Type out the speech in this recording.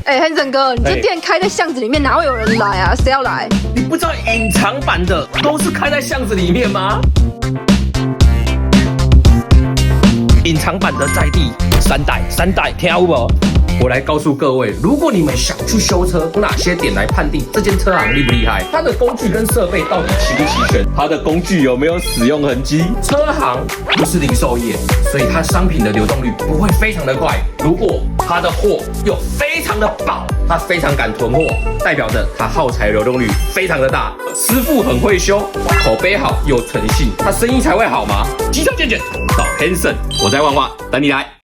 哎，Hanson哥，你这店开在巷子里面，哪会有人来啊？谁要来？你不知道隐藏版的都是开在巷子里面吗？隐藏版的在地三代，听有无？我来告诉各位，如果你们想去修车，从哪些点来判定这间车行厉不厉害？它的工具跟设备到底齐不齐全？它的工具有没有使用痕迹？车行不是零售业，所以它商品的流动率不会非常的快。如果它的货又非常的饱，它非常敢囤货，代表着它耗材流动率非常的大。师傅很会修，口碑好又诚信，他生意才会好吗？机车健检找 Hanson， 我在万华等你来。